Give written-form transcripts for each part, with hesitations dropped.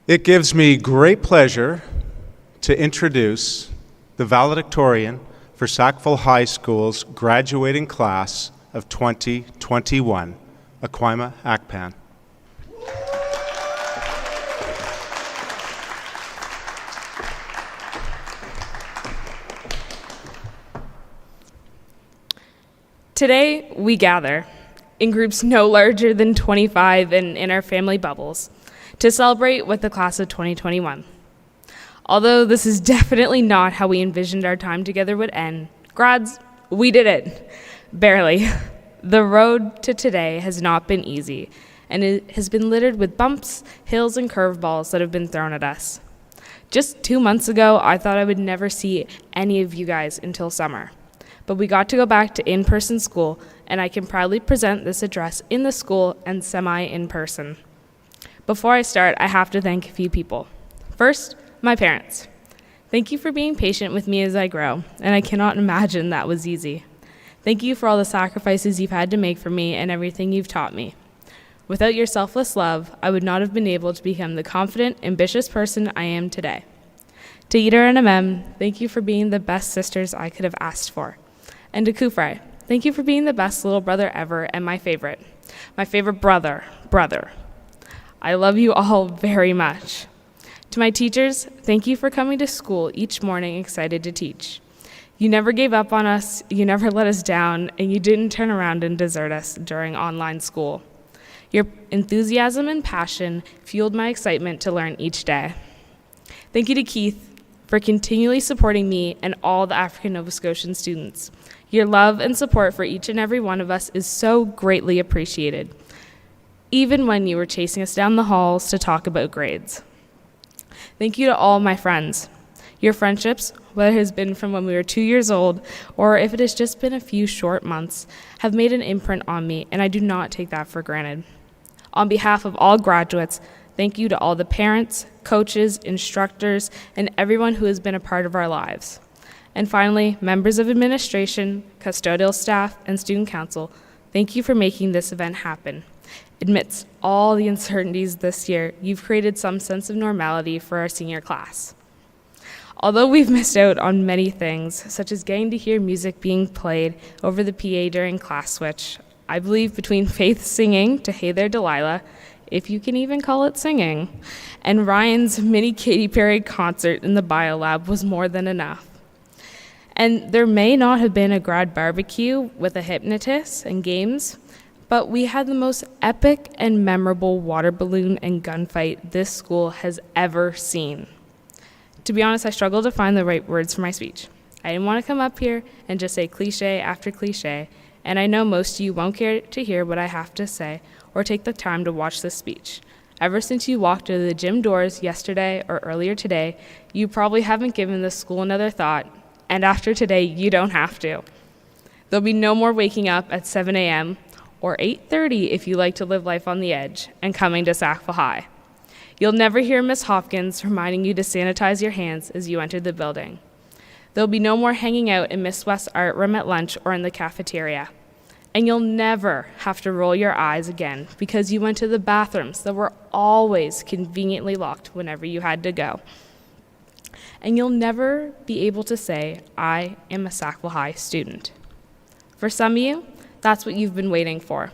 It gives me great pleasure to introduce the valedictorian for Sackville High School's graduating class of 2021, Akwaima Akpan. Today, we gather in groups no larger than 25 and in our family bubbles to celebrate with the class of 2021. Although this is definitely not how we envisioned our time together would end, grads, we did it. Barely. The road to today has not been easy, and it has been littered with bumps, hills, and curveballs that have been thrown at us. Just 2 months ago, I thought I would never see any of you guys until summer. But we got to go back to in-person school, and I can proudly present this address in the school and semi-in-person. Before I start, I have to thank a few people. First, my parents. Thank you for being patient with me as I grow, and I cannot imagine that was easy. Thank you for all the sacrifices you've had to make for me and everything you've taught me. Without your selfless love, I would not have been able to become the confident, ambitious person I am today. To Eder and Amem, thank you for being the best sisters I could have asked for. And to Kufrai, thank you for being the best little brother ever and my favorite brother. I love you all very much. To my teachers, thank you for coming to school each morning excited to teach. You never gave up on us, you never let us down, and you didn't turn around and desert us during online school. Your enthusiasm and passion fueled my excitement to learn each day. Thank you to Keith for continually supporting me and all the African Nova Scotian students. Your love and support for each and every one of us is so greatly appreciated, even when you were chasing us down the halls to talk about grades. Thank you to all my friends. Your friendships, whether it has been from when we were 2 years old or if it has just been a few short months, have made an imprint on me, and I do not take that for granted. On behalf of all graduates, thank you to all the parents, coaches, instructors, and everyone who has been a part of our lives. And finally, members of administration, custodial staff, and student council, thank you for making this event happen. Amidst all the uncertainties this year, you've created some sense of normality for our senior class. Although we've missed out on many things, such as getting to hear music being played over the PA during class switch, I believe between Faith singing to Hey There Delilah, if you can even call it singing, and Ryan's mini Katy Perry concert in the bio lab was more than enough. And there may not have been a grad barbecue with a hypnotist and games, but we had the most epic and memorable water balloon and gunfight this school has ever seen. To be honest, I struggled to find the right words for my speech. I didn't want to come up here and just say cliche after cliche, and I know most of you won't care to hear what I have to say or take the time to watch this speech. Ever since you walked through the gym doors yesterday or earlier today, you probably haven't given this school another thought, and after today, you don't have to. There'll be no more waking up at 7 a.m. or 8:30 if you like to live life on the edge and coming to Sackville High. You'll never hear Miss Hopkins reminding you to sanitize your hands as you enter the building. There'll be no more hanging out in Miss West's art room at lunch or in the cafeteria. And you'll never have to roll your eyes again because you went to the bathrooms that were always conveniently locked whenever you had to go. And you'll never be able to say, I am a Sackville High student. For some of you, that's what you've been waiting for,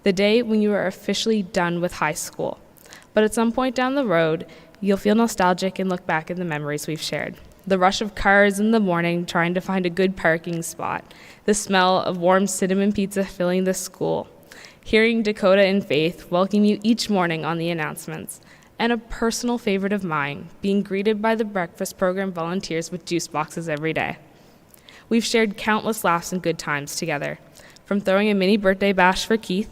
the day when you are officially done with high school. But at some point down the road, you'll feel nostalgic and look back at the memories we've shared. The rush of cars in the morning trying to find a good parking spot, the smell of warm cinnamon pizza filling the school, hearing Dakota and Faith welcome you each morning on the announcements, and a personal favorite of mine, being greeted by the breakfast program volunteers with juice boxes every day. We've shared countless laughs and good times together, from throwing a mini birthday bash for Keith,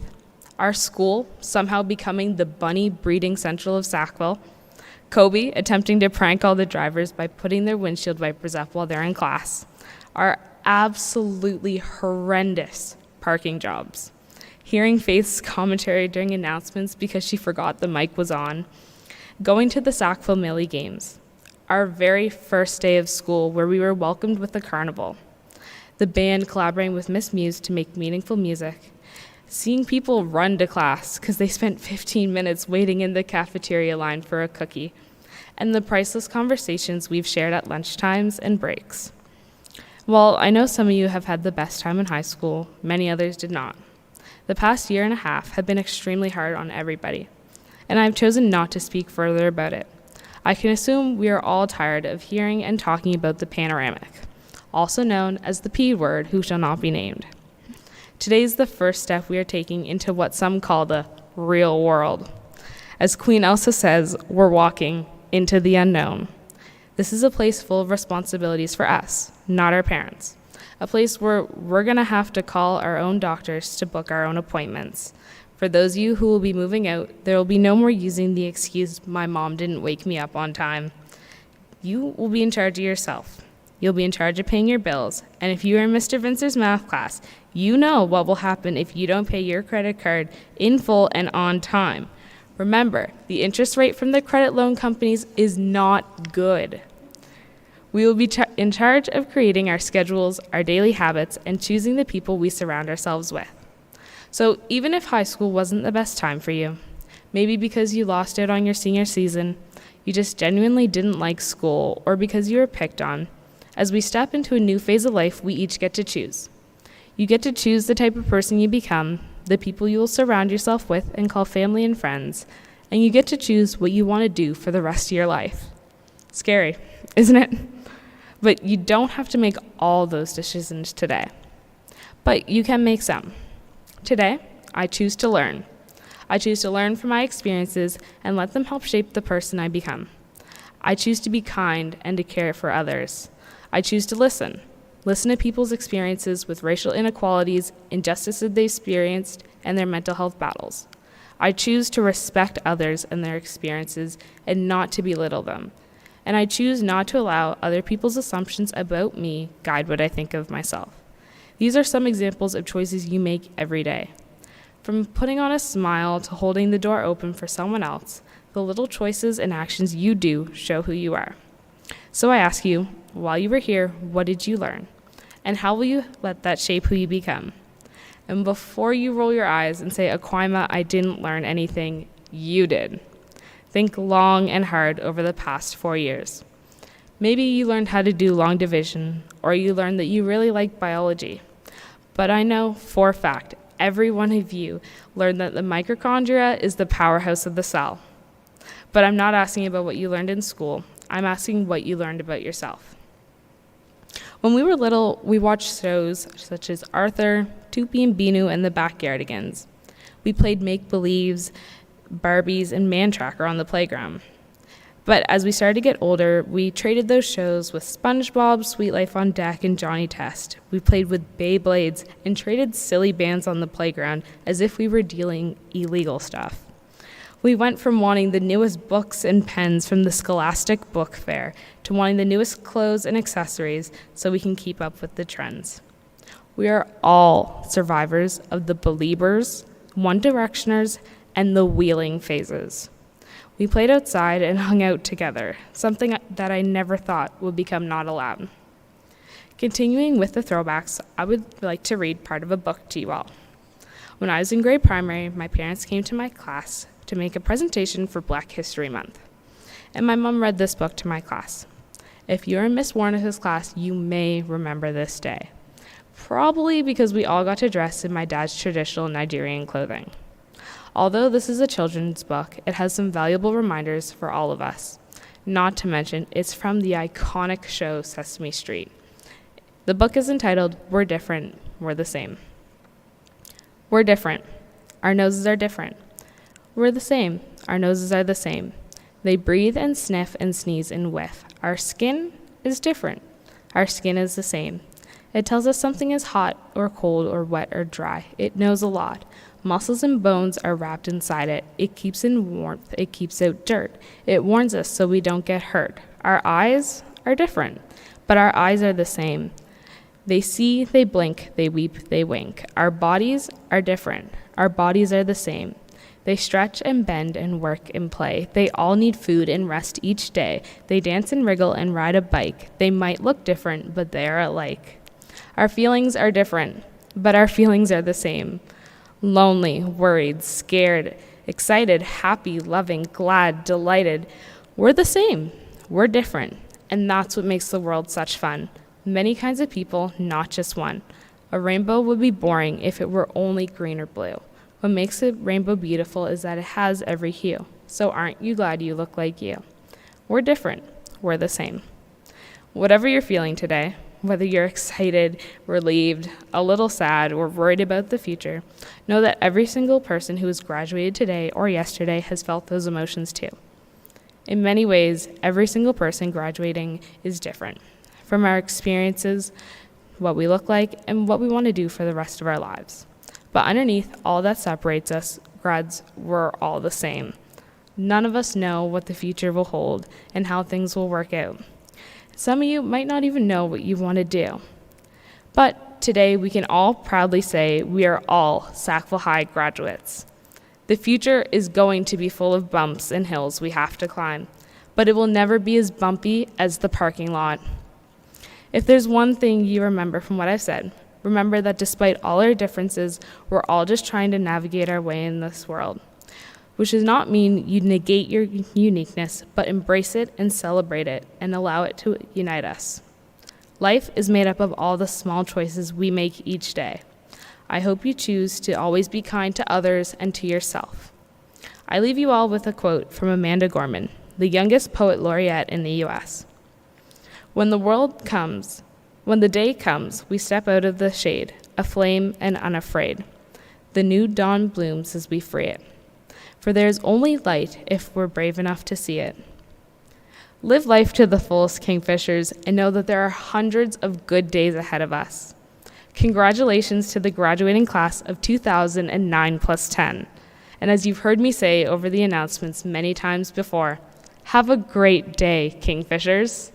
our school somehow becoming the bunny breeding central of Sackville, Kobe attempting to prank all the drivers by putting their windshield wipers up while they're in class, our absolutely horrendous parking jobs, hearing Faith's commentary during announcements because she forgot the mic was on, going to the Sackville Millie games, our very first day of school where we were welcomed with the carnival, the band collaborating with Miss Muse to make meaningful music, seeing people run to class because they spent 15 minutes waiting in the cafeteria line for a cookie, and the priceless conversations we've shared at lunchtimes and breaks. While I know some of you have had the best time in high school, many others did not. The past year and a half have been extremely hard on everybody, and I've chosen not to speak further about it. I can assume we are all tired of hearing and talking about the panoramic, also known as the P word, who shall not be named. Today is the first step we are taking into what some call the real world. As Queen Elsa says, we're walking into the unknown. This is a place full of responsibilities for us, not our parents. A place where we're going to have to call our own doctors to book our own appointments. For those of you who will be moving out, there will be no more using the excuse, my mom didn't wake me up on time. You will be in charge of yourself. You'll be in charge of paying your bills. And if you are in Mr. Vincer's math class, you know what will happen if you don't pay your credit card in full and on time. Remember, the interest rate from the credit loan companies is not good. We will be in charge of creating our schedules, our daily habits, and choosing the people we surround ourselves with. So even if high school wasn't the best time for you, maybe because you lost out on your senior season, you just genuinely didn't like school, or because you were picked on, as we step into a new phase of life, we each get to choose. You get to choose the type of person you become, the people you will surround yourself with and call family and friends, and you get to choose what you want to do for the rest of your life. Scary, isn't it? But you don't have to make all those decisions today. But you can make some. Today, I choose to learn. I choose to learn from my experiences and let them help shape the person I become. I choose to be kind and to care for others. I choose to listen. Listen to people's experiences with racial inequalities, injustices they experienced, and their mental health battles. I choose to respect others and their experiences and not to belittle them. And I choose not to allow other people's assumptions about me guide what I think of myself. These are some examples of choices you make every day. From putting on a smile to holding the door open for someone else, the little choices and actions you do show who you are. So I ask you, while you were here, what did you learn? And how will you let that shape who you become? And before you roll your eyes and say, Akwaima, I didn't learn anything, you did. Think long and hard over the past 4 years. Maybe you learned how to do long division, or you learned that you really like biology. But I know for a fact, every one of you learned that the mitochondria is the powerhouse of the cell. But I'm not asking about what you learned in school. I'm asking what you learned about yourself. When we were little, we watched shows such as Arthur, Tupi and Binu, and the Backyardigans. We played make-believes, Barbies, and Man Tracker on the playground. But as we started to get older, we traded those shows with SpongeBob, Sweet Life on Deck, and Johnny Test. We played with Beyblades and traded silly bands on the playground as if we were dealing illegal stuff. We went from wanting the newest books and pens from the Scholastic Book Fair to wanting the newest clothes and accessories so we can keep up with the trends. We are all survivors of the Beliebers, One Directioners, and the wheeling phases. We played outside and hung out together, something that I never thought would become not allowed. Continuing with the throwbacks, I would like to read part of a book to you all. When I was in grade primary, my parents came to my class to make a presentation for Black History Month, and my mom read this book to my class. If you're in Miss Warner's class, you may remember this day, probably because we all got to dress in my dad's traditional Nigerian clothing. Although this is a children's book, it has some valuable reminders for all of us. Not to mention, it's from the iconic show Sesame Street. The book is entitled, We're Different, We're the Same. We're different. Our noses are different. We're the same. Our noses are the same. They breathe and sniff and sneeze and whiff. Our skin is different. Our skin is the same. It tells us something is hot or cold or wet or dry. It knows a lot. Muscles and bones are wrapped inside it. It keeps in warmth. It keeps out dirt. It warns us so we don't get hurt. Our eyes are different, but our eyes are the same. They see, they blink, they weep, they wink. Our bodies are different. Our bodies are the same. They stretch and bend and work and play. They all need food and rest each day. They dance and wriggle and ride a bike. They might look different, but they are alike. Our feelings are different, but our feelings are the same. lonely, worried, scared, excited, happy, loving, glad, delighted. We're the same. We're different. And that's what makes the world such fun. Many kinds of people, not just one. A rainbow would be boring if it were only green or blue. What makes a rainbow beautiful is that it has every hue. So aren't you glad you look like you? We're different. We're the same. Whatever you're feeling today, whether you're excited, relieved, a little sad, or worried about the future, know that every single person who has graduated today or yesterday has felt those emotions too. In many ways, every single person graduating is different, from our experiences, what we look like, and what we want to do for the rest of our lives. But underneath all that separates us, grads, we're all the same. None of us know what the future will hold and how things will work out. Some of you might not even know what you want to do. But today we can all proudly say we are all Sackville High graduates. The future is going to be full of bumps and hills we have to climb, but it will never be as bumpy as the parking lot. If there's one thing you remember from what I've said, remember that despite all our differences, we're all just trying to navigate our way in this world. Which does not mean you negate your uniqueness, but embrace it and celebrate it and allow it to unite us. Life is made up of all the small choices we make each day. I hope you choose to always be kind to others and to yourself. I leave you all with a quote from Amanda Gorman, the youngest poet laureate in the U.S. When the day comes, we step out of the shade, aflame and unafraid. The new dawn blooms as we free it. For there is only light if we're brave enough to see it. Live life to the fullest, Kingfishers, and know that there are hundreds of good days ahead of us. Congratulations to the graduating class of 2009 plus 10. And as you've heard me say over the announcements many times before, have a great day, Kingfishers.